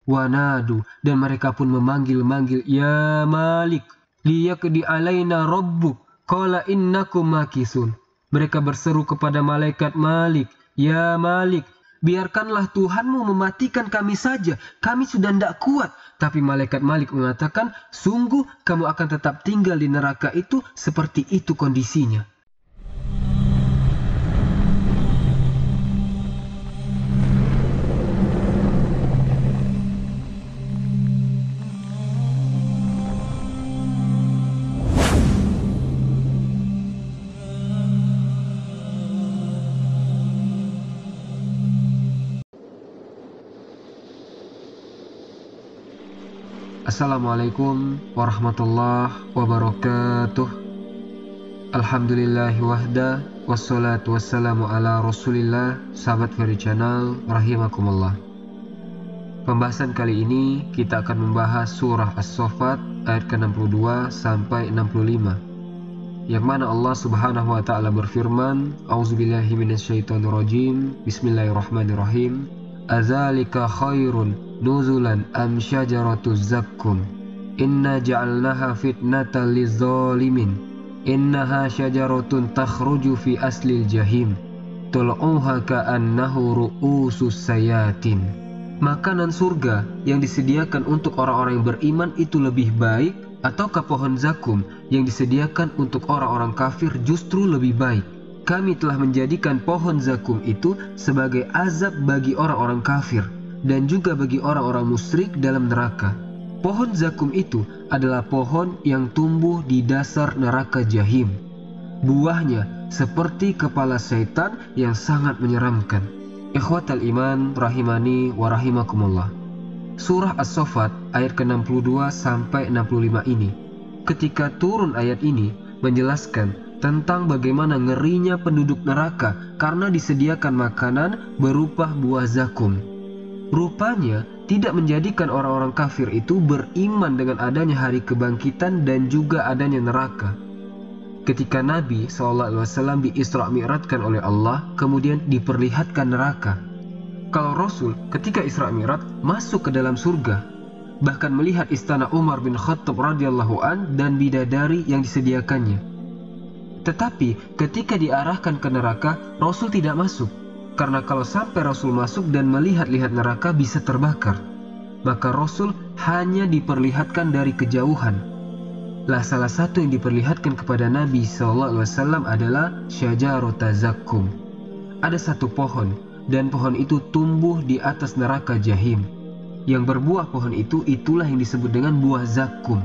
Wanadu, dan mereka pun memanggil-manggil, Ya Malik, liyaqdi alaina rabbuk, qala innakum makisun. Mereka berseru kepada malaikat Malik, Ya Malik, biarkanlah Tuhanmu mematikan kami saja, kami sudah tidak kuat. Tapi malaikat Malik mengatakan, sungguh kamu akan tetap tinggal di neraka itu, seperti itu kondisinya. Assalamualaikum warahmatullahi wabarakatuh. Alhamdulillahi wahda, wassalatu wassalamu ala rasulillah. Sahabat Ferry Channel, rahimakumullah. Pembahasan kali ini kita akan membahas surah As-Saffat ayat ke-62 sampai 65, yang mana Allah subhanahu wa ta'ala berfirman, A'udzubillahi minasyaitonirrajim, Bismillahirrahmanirrahim. Azalika khairun nuzulan am syajaratuz zakkum inna ja'alnaha fitnatan lizzalimin innaha syajaratun takhruju fi aslil jahim tul'uha ka'annahu ru'usus sayatin. Makanan surga yang disediakan untuk orang-orang yang beriman itu lebih baik, ataukah pohon zakum yang disediakan untuk orang-orang kafir justru lebih baik? Kami telah menjadikan pohon zakum itu sebagai azab bagi orang-orang kafir dan juga bagi orang-orang musyrik dalam neraka. Pohon zakum itu adalah pohon yang tumbuh di dasar neraka jahim. Buahnya seperti kepala syaitan yang sangat menyeramkan. Ikhwatal iman rahimani wa rahimakumullah. Surah As-Saffat ayat ke-62 sampai 65 ini, ketika turun ayat ini menjelaskan tentang bagaimana ngerinya penduduk neraka karena disediakan makanan berupa buah zakum. Rupanya tidak menjadikan orang-orang kafir itu beriman dengan adanya hari kebangkitan dan juga adanya neraka. Ketika Nabi SAW di-Isra' Mi'rajkan oleh Allah, kemudian diperlihatkan neraka. Kalau Rasul ketika Isra' Mi'raj masuk ke dalam surga, bahkan melihat istana Umar bin Khattab radhiyallahu an dan bidadari yang disediakannya. Tetapi ketika diarahkan ke neraka, Rasul tidak masuk, karena kalau sampai Rasul masuk dan melihat-lihat neraka bisa terbakar. Maka Rasul hanya diperlihatkan dari kejauhan. Lah salah satu yang diperlihatkan kepada Nabi SAW adalah syajarata zakkum. Ada satu pohon, dan pohon itu tumbuh di atas neraka jahim. Yang berbuah pohon itu, itulah yang disebut dengan buah zakkum.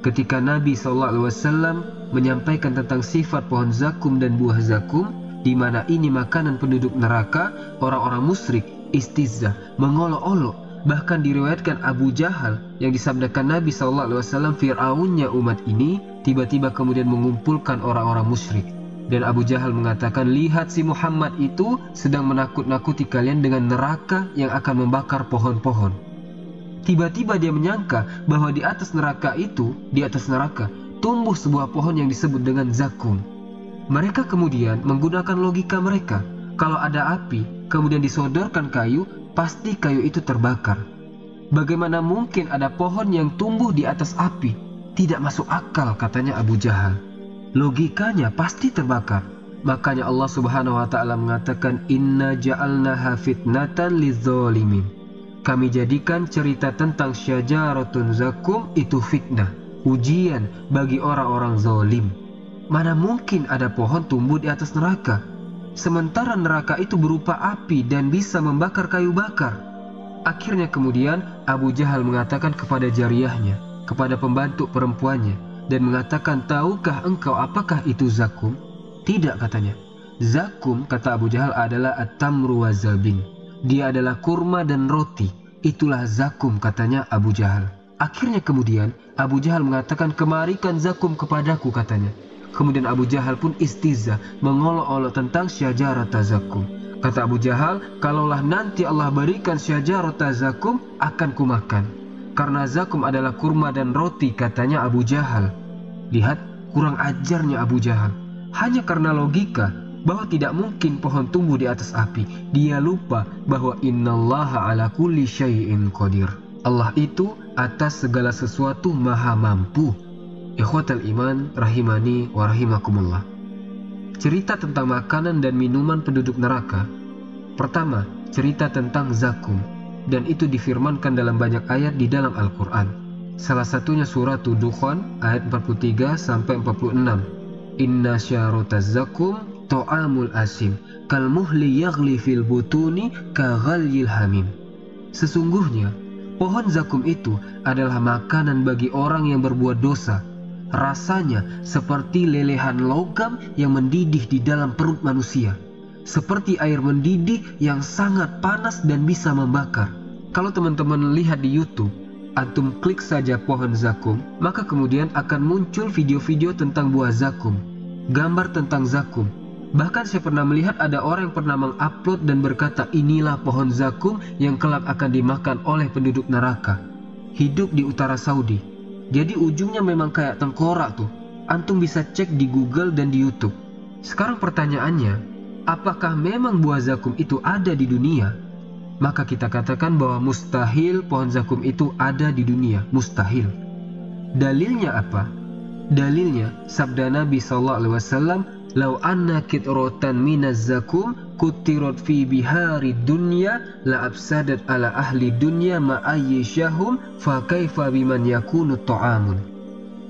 Ketika Nabi SAW menyampaikan tentang sifat pohon zakum dan buah zakum, di mana ini makanan penduduk neraka, orang-orang musyrik istizah, mengolok-olok. Bahkan diriwayatkan Abu Jahal yang disabdakan Nabi SAW, Fir'aunnya umat ini, tiba-tiba kemudian mengumpulkan orang-orang musyrik. Dan Abu Jahal mengatakan, lihat si Muhammad itu sedang menakut-nakuti kalian dengan neraka yang akan membakar pohon-pohon. Tiba-tiba dia menyangka bahwa di atas neraka itu, di atas neraka, tumbuh sebuah pohon yang disebut dengan zakum. Mereka kemudian menggunakan logika mereka. Kalau ada api, kemudian disodorkan kayu, pasti kayu itu terbakar. Bagaimana mungkin ada pohon yang tumbuh di atas api? Tidak masuk akal, katanya Abu Jahal. Logikanya pasti terbakar. Makanya Allah Subhanahu wa ta'ala mengatakan, Inna ja'alnaha fitnatan lizzalimin. Kami jadikan cerita tentang syajaratun zakum itu fitnah, ujian bagi orang-orang zalim. Mana mungkin ada pohon tumbuh di atas neraka, sementara neraka itu berupa api dan bisa membakar kayu bakar. Akhirnya kemudian Abu Jahal mengatakan kepada jariyahnya, kepada pembantu perempuannya, dan mengatakan, tahukah engkau apakah itu zakum? Tidak, katanya. Zakum, kata Abu Jahal, adalah at-tamru wa zabin. Dia adalah kurma dan roti. Itulah zakum, katanya Abu Jahal. Akhirnya kemudian Abu Jahal mengatakan, kemarikan zakum kepadaku, katanya. Kemudian Abu Jahal pun istizah, mengolok-olok tentang syajarata zakum. Kata Abu Jahal, kalaulah nanti Allah berikan syajarata zakum, akan kumakan. Karena zakum adalah kurma dan roti, katanya Abu Jahal. Lihat kurang ajarnya Abu Jahal. Hanya karena logika, bahwa tidak mungkin pohon tumbuh di atas api. Dia lupa bahwa innallaha ala kulli syai'in qadir. Allah itu atas segala sesuatu maha mampu. Ikhwatal iman rahimani wa rahimakumullah. Cerita tentang makanan dan minuman penduduk neraka. Pertama, cerita tentang zakum, dan itu difirmankan dalam banyak ayat di dalam Al-Quran. Salah satunya surah Dukhan ayat 43 sampai 46. Inna syarotaz zakum to'amul asim kal muhli yaghli fil butuni ka ghalyil hamim. Sesungguhnya pohon zakum itu adalah makanan bagi orang yang berbuat dosa. Rasanya seperti lelehan logam yang mendidih di dalam perut manusia, seperti air mendidih yang sangat panas dan bisa membakar. Kalau teman-teman lihat di YouTube, antum klik saja pohon zakum, maka kemudian akan muncul video-video tentang buah zakum, gambar tentang zakum. Bahkan saya pernah melihat ada orang yang pernah mengupload dan berkata, inilah pohon zakum yang kelak akan dimakan oleh penduduk neraka. Hidup di utara Saudi. Jadi ujungnya memang kayak tengkorak tuh. Antum bisa cek di Google dan di YouTube. Sekarang pertanyaannya, apakah memang buah zakum itu ada di dunia? Maka kita katakan bahwa mustahil pohon zakum itu ada di dunia. Mustahil. Dalilnya apa? Dalilnya sabda Nabi SAW, "Lau anna kitrotan minaz zakum kutirat fi bihari dunya la afsadat ala ahli dunya ma ayyishahum fa kaifa biman yakunu ta'amun."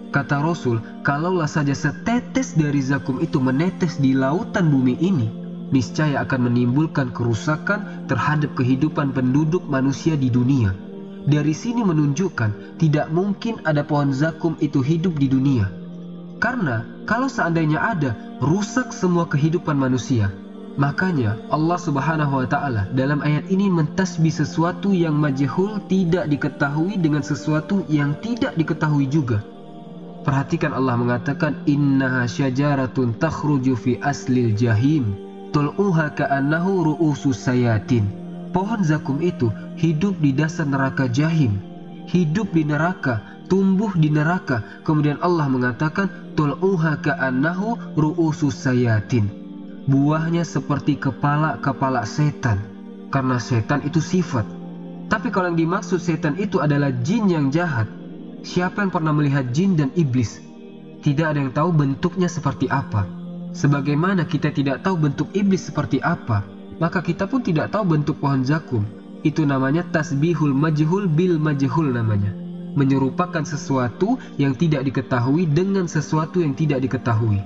Kata Rasul, kalaulah saja setetes dari zakum itu menetes di lautan bumi ini, niscaya akan menimbulkan kerusakan terhadap kehidupan penduduk manusia di dunia. Dari sini menunjukkan tidak mungkin ada pohon zakum itu hidup di dunia. Karena kalau seandainya ada, rusak semua kehidupan manusia. Makanya Allah Subhanahu wa Ta'ala dalam ayat ini mentasbih sesuatu yang majhul, tidak diketahui, dengan sesuatu yang tidak diketahui juga. Perhatikan Allah mengatakan, innaha syajaratun takhruju fi aslil jahim tul'uha ka'annahu ru'usus sayatin. Pohon zakum itu hidup di dasar neraka jahim, hidup di neraka, tumbuh di neraka. Kemudian Allah mengatakan tul'uha ka'annahu ru'usus sayatin. Buahnya seperti kepala-kepala setan, karena setan itu sifat. Tapi kalau yang dimaksud setan itu adalah jin yang jahat. Siapa yang pernah melihat jin dan iblis? Tidak ada yang tahu bentuknya seperti apa. Sebagaimana kita tidak tahu bentuk iblis seperti apa, maka kita pun tidak tahu bentuk pohon zakum. Itu namanya tasbihul majhul bil majhul namanya. Menyerupakan sesuatu yang tidak diketahui dengan sesuatu yang tidak diketahui.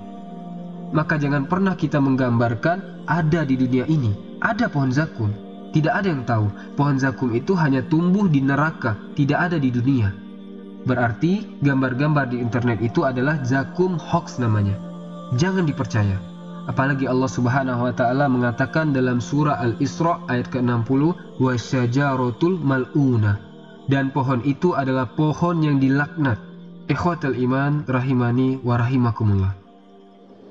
Maka jangan pernah kita menggambarkan ada di dunia ini, ada pohon zakum. Tidak ada yang tahu pohon zakum itu hanya tumbuh di neraka, tidak ada di dunia. Berarti gambar-gambar di internet itu adalah zakum hoax namanya. Jangan dipercaya. Apalagi Allah Subhanahu wa Ta'ala mengatakan dalam surah Al-Isra ayat ke-60, wasyajaratul mal'una, dan pohon itu adalah pohon yang dilaknat. Ikhwatal iman rahimani wa rahimakumullah.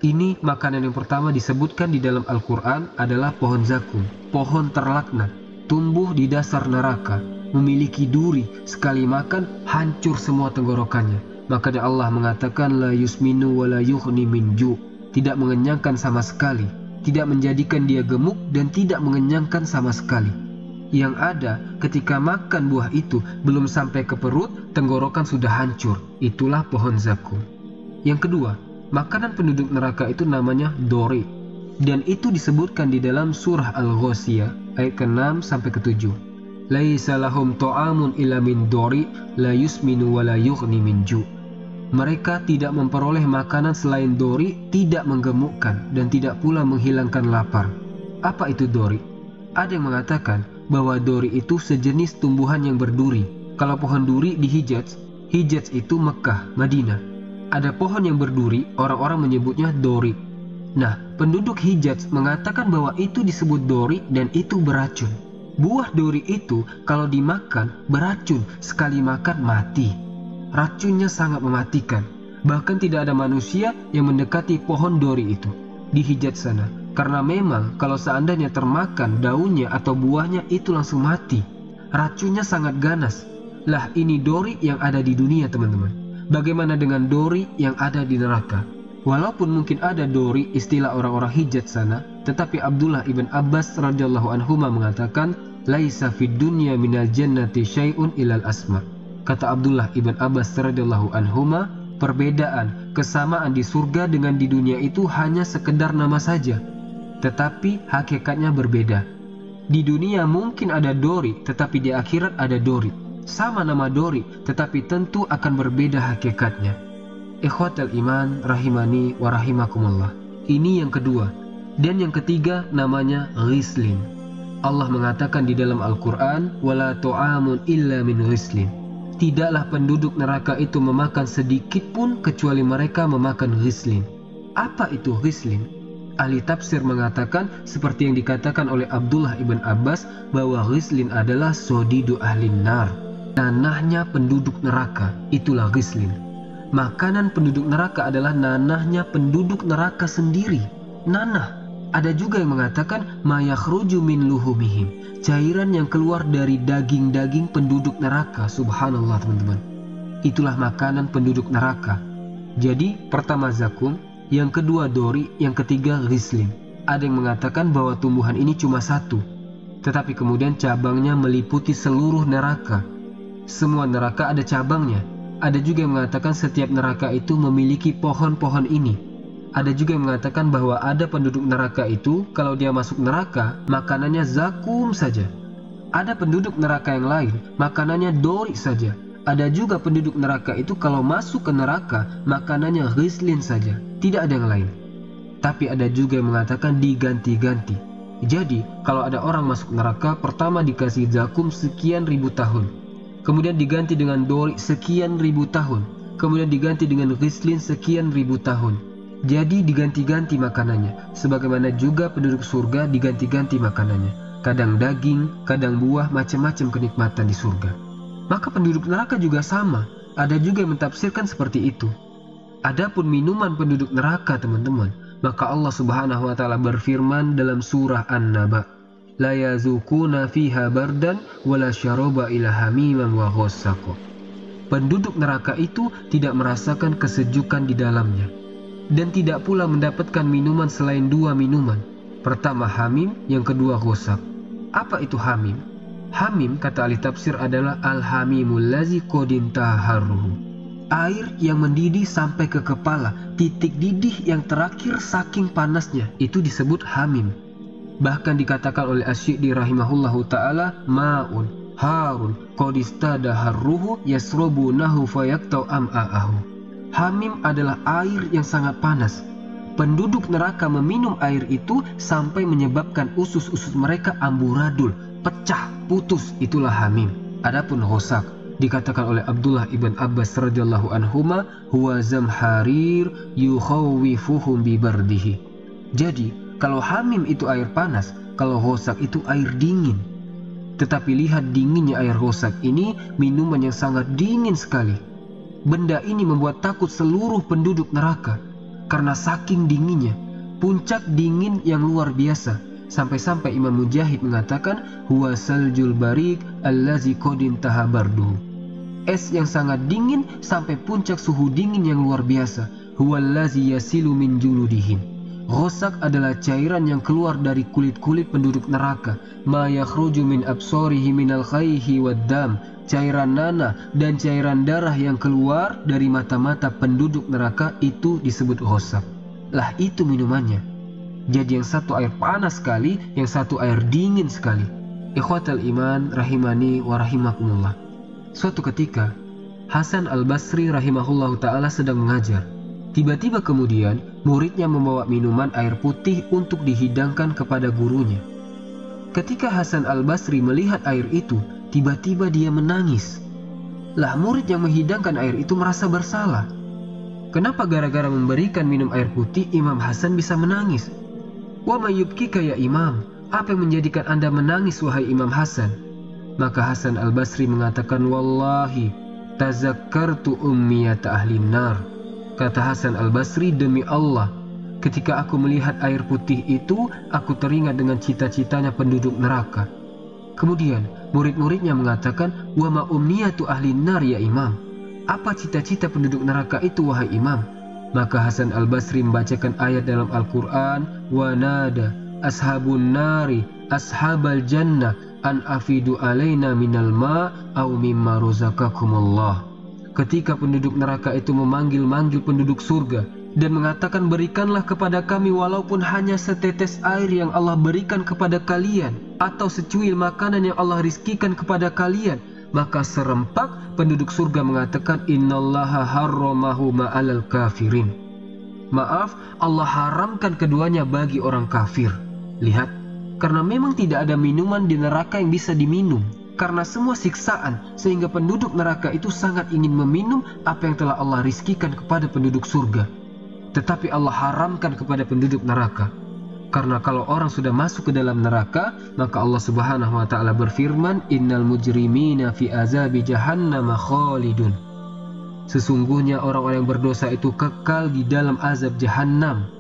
Ini makanan yang pertama disebutkan di dalam Al-Quran adalah pohon zakum, pohon terlaknat, tumbuh di dasar neraka, memiliki duri, sekali makan hancur semua tenggorokannya. Makanya Allah mengatakan la yusminu wa la yughni min ju', tidak mengenyangkan sama sekali, tidak menjadikan dia gemuk dan tidak mengenyangkan sama sekali. Yang ada ketika makan buah itu belum sampai ke perut, tenggorokan sudah hancur. Itulah pohon zakum. Yang kedua, makanan penduduk neraka itu namanya dori, dan itu disebutkan di dalam surah Al-Ghashiyah ayat ke-6 sampai ke-7. Laisa lahum ta'amun illa min dori la yusminu wa la yughni min ju'. Mereka tidak memperoleh makanan selain dori, tidak menggemukkan dan tidak pula menghilangkan lapar. Apa itu dori? Ada yang mengatakan bahwa dori itu sejenis tumbuhan yang berduri. Kalau pohon duri di Hijaz, Hijaz itu Mekah, Madinah. Ada pohon yang berduri, orang-orang menyebutnya dori. Nah, penduduk Hijaz mengatakan bahwa itu disebut dori dan itu beracun. Buah dori itu kalau dimakan beracun, sekali makan mati. Racunnya sangat mematikan. Bahkan tidak ada manusia yang mendekati pohon dori itu di Hijaz sana. Karena memang kalau seandainya termakan daunnya atau buahnya itu langsung mati. Racunnya sangat ganas. Lah ini dori yang ada di dunia teman-teman. Bagaimana dengan dori yang ada di neraka? Walaupun mungkin ada dori istilah orang-orang Hijaz sana, tetapi Abdullah ibn Abbas radhiyallahu anhuma mengatakan, laisa fid dunya minal jannati syai'un ilal asma. Kata Abdullah ibn Abbas radhiyallahu anhuma, perbedaan, kesamaan di surga dengan di dunia itu hanya sekedar nama saja, tetapi hakikatnya berbeda. Di dunia mungkin ada dori, tetapi di akhirat ada dori. Sama nama dori, tetapi tentu akan berbeda hakikatnya. Ikhwatal iman rahimani wa rahimakumullah. Ini yang kedua. Dan yang ketiga namanya ghislin. Allah mengatakan di dalam Al-Quran, wala tu'amun illa min ghislin. Tidaklah penduduk neraka itu memakan sedikit pun kecuali mereka memakan ghislin. Apa itu ghislin? Ahli tafsir mengatakan seperti yang dikatakan oleh Abdullah ibn Abbas, bahwa ghislin adalah sodidu ahlin nar, nanahnya penduduk neraka. Itulah ghislin. Makanan penduduk neraka adalah nanahnya penduduk neraka sendiri. Nanah. Ada juga yang mengatakan ma yakhruju min luhumihim, cairan yang keluar dari daging-daging penduduk neraka. Subhanallah teman-teman. Itulah makanan penduduk neraka. Jadi pertama zakum, yang kedua dori, yang ketiga ghislin. Ada yang mengatakan bahwa tumbuhan ini cuma satu, tetapi kemudian cabangnya meliputi seluruh neraka. Semua neraka ada cabangnya. Ada juga yang mengatakan setiap neraka itu memiliki pohon-pohon ini. Ada juga yang mengatakan bahwa ada penduduk neraka itu, kalau dia masuk neraka, makanannya zakum saja. Ada penduduk neraka yang lain, makanannya dori saja. Ada juga penduduk neraka itu kalau masuk ke neraka, makanannya ghislin saja. Tidak ada yang lain. Tapi ada juga yang mengatakan diganti-ganti. Jadi, kalau ada orang masuk neraka, pertama dikasih zakum sekian ribu tahun. Kemudian diganti dengan dori sekian ribu tahun. Kemudian diganti dengan ghislin sekian ribu tahun. Jadi diganti-ganti makanannya. Sebagaimana juga penduduk surga diganti-ganti makanannya. Kadang daging, kadang buah, macam-macam kenikmatan di surga. Maka penduduk neraka juga sama. Ada juga yang mentafsirkan seperti itu. Adapun minuman penduduk neraka teman-teman, maka Allah Subhanahu wa taala berfirman dalam surah An-Naba, la yazukuna fiha bardan wala syaraba ila hamiman wa ghassaq. Penduduk neraka itu tidak merasakan kesejukan di dalamnya, dan tidak pula mendapatkan minuman selain dua minuman. Pertama hamim, yang kedua ghassaq. Apa itu hamim? Hamim kata ahli tafsir adalah al-hamimul lazi qadin taharruhu. Air yang mendidih sampai ke kepala, titik didih yang terakhir saking panasnya, itu disebut hamim. Bahkan dikatakan oleh Asy-Syi'di rahimahullahu ta'ala, ma'un harun qadistada harruhu yasrobunahu fayaktau am'a'ahu. Hamim adalah air yang sangat panas. Penduduk neraka meminum air itu sampai menyebabkan usus-usus mereka amburadul, pecah, putus. Itulah hamim. Adapun ghassaq dikatakan oleh Abdullah ibn Abbas radhiyallahu anhuma, huwa zamharir yukhawifuhum bibardihi. Jadi kalau hamim itu air panas, kalau ghassaq itu air dingin. Tetapi lihat dinginnya air ghassaq ini, minuman yang sangat dingin sekali. Benda ini membuat takut seluruh penduduk neraka karena saking dinginnya. Puncak dingin yang luar biasa. Sampai-sampai Imam Mujahid mengatakan, huwa saljul barik allazi qadin tahabarduhu. Es yang sangat dingin sampai puncak suhu dingin yang luar biasa. Huwa allazi yasilu min juludihim. Ghassaq adalah cairan yang keluar dari kulit-kulit penduduk neraka. Ma yakhruju min absarihi minal khayhi waddam. Cairan nanah dan cairan darah yang keluar dari mata-mata penduduk neraka itu disebut ghassaq. Lah itu minumannya. Jadi yang satu air panas sekali, yang satu air dingin sekali. Ikhwatal iman rahimani wa rahimakumullah. Suatu ketika Hasan al-Basri rahimahullahu ta'ala sedang mengajar. Tiba-tiba kemudian muridnya membawa minuman air putih untuk dihidangkan kepada gurunya. Ketika Hasan al-Basri melihat air itu, tiba-tiba dia menangis. Lah murid yang menghidangkan air itu merasa bersalah. Kenapa gara-gara memberikan minum air putih Imam Hasan bisa menangis? Wa ma yubkika ya Imam? Apa yang menjadikan Anda menangis wahai Imam Hasan? Maka Hasan al-Basri mengatakan, wallahi tazakkartu ummiyata ahlin nar. Kata Hasan al-Basri, demi Allah, ketika aku melihat air putih itu, aku teringat dengan cita-citanya penduduk neraka. Kemudian murid-muridnya mengatakan, wa ma umniyatu ahlin nar ya Imam? Apa cita-cita penduduk neraka itu wahai Imam? Maka Hasan al-Basri membacakan ayat dalam Al-Quran, wa nada ashabun nari ashabal jannah an afidu alaina minal ma au mimma rozakakumullah. Ketika penduduk neraka itu memanggil-manggil penduduk surga dan mengatakan, berikanlah kepada kami walaupun hanya setetes air yang Allah berikan kepada kalian, atau secuil makanan yang Allah rizkikan kepada kalian. Maka serempak penduduk surga mengatakan, innallaha harramahu ma'alal kafirin. Maaf, Allah haramkan keduanya bagi orang kafir. Lihat, karena memang tidak ada minuman di neraka yang bisa diminum, karena semua siksaan, sehingga penduduk neraka itu sangat ingin meminum apa yang telah Allah rizkikan kepada penduduk surga. Tetapi Allah haramkan kepada penduduk neraka. Karena kalau orang sudah masuk ke dalam neraka, maka Allah Subhanahu wa ta'ala berfirman, innal mujrimina fi azabi jahannam khalidun. Sesungguhnya orang-orang yang berdosa itu kekal di dalam azab jahannam.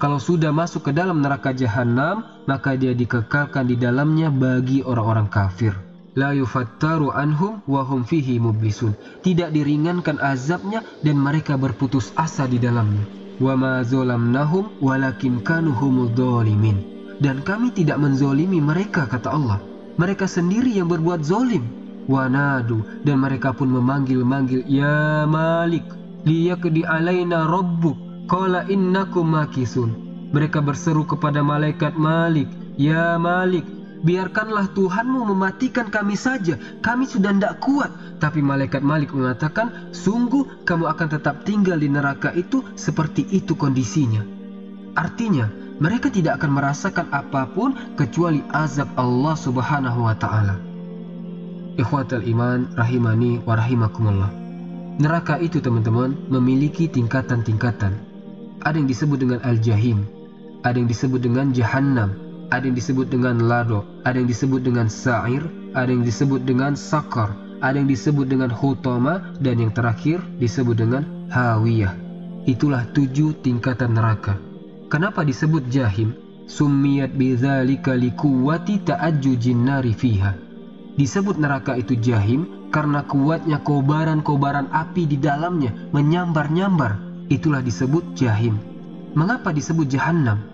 Kalau sudah masuk ke dalam neraka jahannam, maka dia dikekalkan di dalamnya bagi orang-orang kafir. La yufattaru anhum wa hum fihi mublisun. Tidak diringankan azabnya dan mereka berputus asa di dalamnya. Wa ma zalamnahum walakin kanu humudz zalimin. Dan kami tidak menzolimi mereka, kata Allah. Mereka sendiri yang berbuat zolim. Wa nadu, dan mereka pun memanggil-manggil, ya Malik liyaqdi alaina rabbuk qala innakum makisun. Mereka berseru kepada malaikat Malik, ya Malik, biarkanlah Tuhanmu mematikan kami saja, kami sudah tidak kuat. Tapi malaikat Malik mengatakan, sungguh kamu akan tetap tinggal di neraka itu seperti itu kondisinya. Artinya, mereka tidak akan merasakan apapun kecuali azab Allah Subhanahu wa ta'ala. Ikhwatal iman rahimani wa rahimakumullah. Neraka itu, teman-teman, memiliki tingkatan-tingkatan. Ada yang disebut dengan al-jahim, ada yang disebut dengan jahannam, ada yang disebut dengan lado, ada yang disebut dengan sa'ir, ada yang disebut dengan sakar, ada yang disebut dengan hutama, dan yang terakhir disebut dengan hawiyah. Itulah 7 tingkatan neraka. Kenapa disebut jahim? Summiyat bidzalika liquwwati ta'ajjujin nari fiha. Disebut neraka itu jahim karena kuatnya kobaran-kobaran api di dalamnya menyambar-nyambar. Itulah disebut jahim. Mengapa disebut jahannam?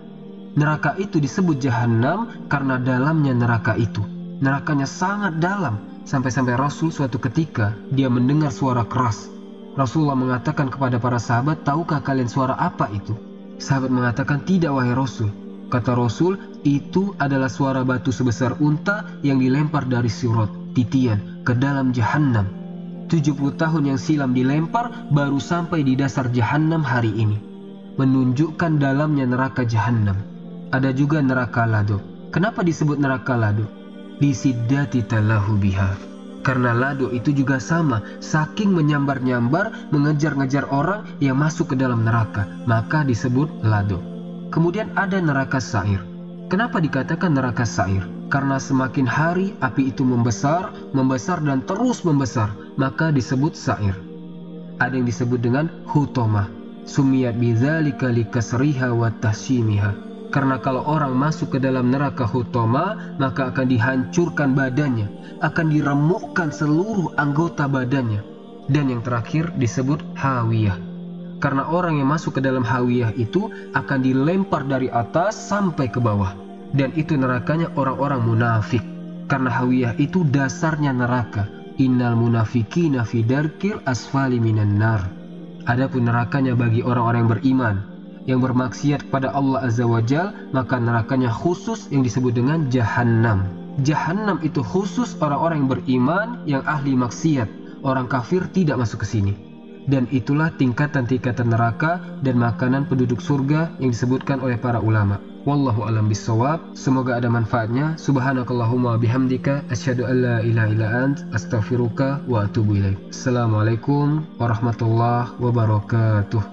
Neraka itu disebut jahannam karena dalamnya neraka itu. Nerakanya sangat dalam, sampai-sampai Rasul suatu ketika dia mendengar suara keras. Rasulullah mengatakan kepada para sahabat, tahukah kalian suara apa itu? Sahabat mengatakan, tidak wahai Rasul. Kata Rasul, itu adalah suara batu sebesar unta yang dilempar dari Sirat, titian, ke dalam jahannam. 70 tahun yang silam dilempar, baru sampai di dasar jahannam hari ini. Menunjukkan dalamnya neraka jahannam. Ada juga neraka lado. Kenapa disebut neraka lado? Disiddati talahu biha. Karena lado itu juga sama, saking menyambar-nyambar, mengejar-ngejar orang yang masuk ke dalam neraka, maka disebut lado. Kemudian ada neraka sa'ir. Kenapa dikatakan neraka sa'ir? Karena semakin hari api itu membesar, dan terus membesar, maka disebut sa'ir. Ada yang disebut dengan hutomah. Sumiyat bidzalika likasriha wa tahshimiha. Karena kalau orang masuk ke dalam neraka hutoma, maka akan dihancurkan badannya, akan diremukkan seluruh anggota badannya. Dan yang terakhir disebut hawiyah. Karena orang yang masuk ke dalam hawiyah itu akan dilempar dari atas sampai ke bawah. Dan itu nerakanya orang-orang munafik. Karena hawiyah itu dasarnya neraka. Innal munafikina fi darkil asfali minan nar. Adapun nerakanya bagi orang-orang yang beriman, yang bermaksiat kepada Allah Azza wa Jal, maka nerakanya khusus yang disebut dengan jahannam. Jahannam itu khusus orang-orang yang beriman, yang ahli maksiat. Orang kafir tidak masuk ke sini. Dan itulah tingkatan-tingkatan neraka dan makanan penduduk surga yang disebutkan oleh para ulama. Wallahu a'lam bissawab. Semoga ada manfaatnya. Subhanakallahumma bihamdika asyhadu an la ilaha illa ant astaghfiruka wa atubu ilaik. Assalamualaikum warahmatullahi wabarakatuh.